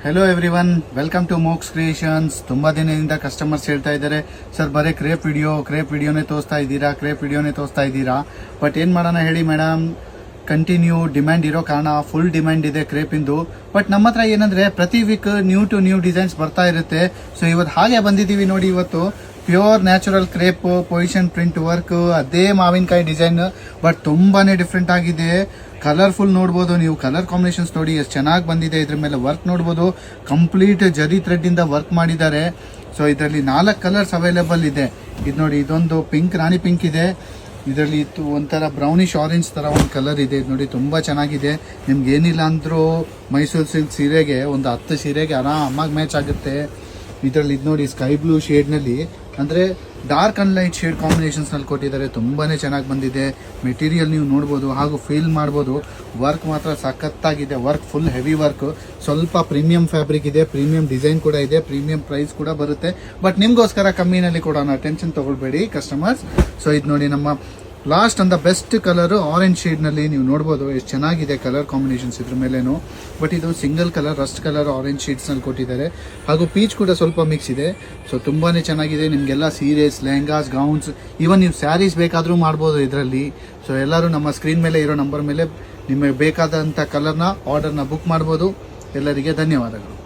Hello everyone, welcome to Mox creations. ತುಂಬಾ ದಿನದಿಂದ customers ಹೇಳ್ತಾ ಇದ್ದಾರೆ, ಸರ್ ಬರೀ ಕ್ರೇಪ್ ವಿಡಿಯೋನೇ ತೋರಿಸ್ತಾ ಇದ್ದೀರಾ. ಬಟ್ ಏನು ಮಾಡೋಣ ಹೇಳಿ ಮೇಡಮ್, ಕಂಟಿನ್ಯೂ ಡಿಮ್ಯಾಂಡ್ ಇರೋ ಕಾರಣ ಫುಲ್ ಡಿಮ್ಯಾಂಡ್ ಇದೆ ಕ್ರೇಪಿಂದು. ಬಟ್ ನಮ್ಮ ಹತ್ರ ಏನಂದ್ರೆ ಪ್ರತಿ ವೀಕ್ ನ್ಯೂ ಡಿಸೈನ್ಸ್ ಬರ್ತಾ ಇರುತ್ತೆ. ಸೊ ಇವತ್ತು ಹಾಗೆ ಬಂದಿದ್ದೀವಿ ನೋಡಿ. ಇವತ್ತು pure natural crepe position print work, ಅದೇ ಮಾವಿನಕಾಯಿ ಡಿಸೈನ್, ಬಟ್ ತುಂಬಾನೇ ಡಿಫ್ರೆಂಟ್ ಆಗಿದೆ. ಕಲರ್ಫುಲ್ ನೋಡ್ಬೋದು ನೀವು, ಕಲರ್ ಕಾಂಬಿನೇಷನ್ಸ್ ನೋಡಿ ಎಷ್ಟು ಚೆನ್ನಾಗಿ ಬಂದಿದೆ. ಇದ್ರ ಮೇಲೆ ವರ್ಕ್ ನೋಡ್ಬೋದು, ಕಂಪ್ಲೀಟ್ ಜರಿ ಥ್ರೆಡ್ ಇಂದ ವರ್ಕ್ ಮಾಡಿದ್ದಾರೆ. ಸೊ ಇದರಲ್ಲಿ 4 ಕಲರ್ಸ್ ಅವೈಲೇಬಲ್ ಇದೆ. ಇದು ನೋಡಿ, ಇದೊಂದು ಪಿಂಕ್, ರಾಣಿ ಪಿಂಕ್ ಇದೆ. ಇದರಲ್ಲಿ ಒಂಥರ ಬ್ರೌನಿಶ್ ಆರೆಂಜ್ ತರ ಒಂದು ಕಲರ್ ಇದೆ. ಇದು ನೋಡಿ ತುಂಬಾ ಚೆನ್ನಾಗಿದೆ. ನಿಮ್ಗೆ ಏನಿಲ್ಲ ಅಂದ್ರೂ ಮೈಸೂರು ಸಿಲ್ಕ್ ಸೀರೆಗೆ ಒಂದು 10 ಸೀರೆಗೆ ಆರಾಮಾಗಿ ಮ್ಯಾಚ್ ಆಗುತ್ತೆ. ಇದರಲ್ಲಿ ಇದು ನೋಡಿ, ಸ್ಕೈ ಬ್ಲೂ ಶೇಡ್ ನಲ್ಲಿ, ಅಂದ್ರೆ dark and light shade combinations ನಲ್ಲಿ ಕೊಟ್ಟಿದ್ದಾರೆ. ತುಂಬಾನೇ ಚೆನ್ನಾಗಿ ಬಂದಿದೆ. ಮೆಟೀರಿಯಲ್ ನೀವು ನೋಡ್ಬೋದು ಹಾಗೂ ಫೀಲ್ ಮಾಡ್ಬೋದು. ವರ್ಕ್ ಮಾತ್ರ ಸಖತ್ತಾಗಿದೆ. ವರ್ಕ್ ಫುಲ್ ಹೆವಿ ವರ್ಕ್, ಸ್ವಲ್ಪ ಪ್ರೀಮಿಯಂ ಫ್ಯಾಬ್ರಿಕ್ ಇದೆ, ಪ್ರೀಮಿಯಂ ಡಿಸೈನ್ ಕೂಡ ಇದೆ, ಪ್ರೀಮಿಯಂ ಪ್ರೈಸ್ ಕೂಡ ಬರುತ್ತೆ. ಬಟ್ ನಿಮ್ಗೋಸ್ಕರ ಕಮ್ಮಿನಲ್ಲಿ ಕೊಡೋಣ, ಟೆನ್ಷನ್ ತಗೊಳ್ಬೇಡಿ ಕಸ್ಟಮರ್ಸ್. ಸೊ ಇದು ನೋಡಿ, ನಮ್ಮ ಲಾಸ್ಟ್ ಅಂದ ಬೆಸ್ಟ್ ಕಲರ್ ಆರೆಂಜ್ ಶೇಡ್ ನಲ್ಲಿ ನೀವು ನೋಡಬಹುದು ಎಷ್ಟು ಚೆನ್ನಾಗಿದೆ ಕಲರ್ ಕಾಂಬಿನೇಷನ್ಸ್ ಇದ್ರ ಮೇಲೇನು. ಬಟ್ ಇದು single colour, Rust colour orange shades ನಲ್ಲಿ ಕೊಟ್ಟಿದ್ದಾರೆ. ಹಾಗೂ ಪೀಚ್ ಕೂಡ ಸ್ವಲ್ಪ ಮಿಕ್ಸ್ ಇದೆ. ಸೊ ತುಂಬಾನೇ ಚೆನ್ನಾಗಿದೆ. ನಿಮ್ಗೆಲ್ಲ ಸೀರೆಸ್, ಲೆಹಂಗಾಸ್, ಗೌನ್ಸ್, ಈವನ್ ನೀವು ಸ್ಯಾರೀಸ್ ಬೇಕಾದ್ರೂ ಮಾಡ್ಬೋದು ಇದರಲ್ಲಿ. ಸೊ ಎಲ್ಲರೂ ನಮ್ಮ ಸ್ಕ್ರೀನ್ ಮೇಲೆ ಇರೋ ನಂಬರ್ ಮೇಲೆ ನಿಮಗೆ ಬೇಕಾದಂತ ಕಲರ್ನ ಆರ್ಡರ್ನ ಬುಕ್ ಮಾಡ್ಬೋದು. ಎಲ್ಲರಿಗೆ ಧನ್ಯವಾದಗಳು.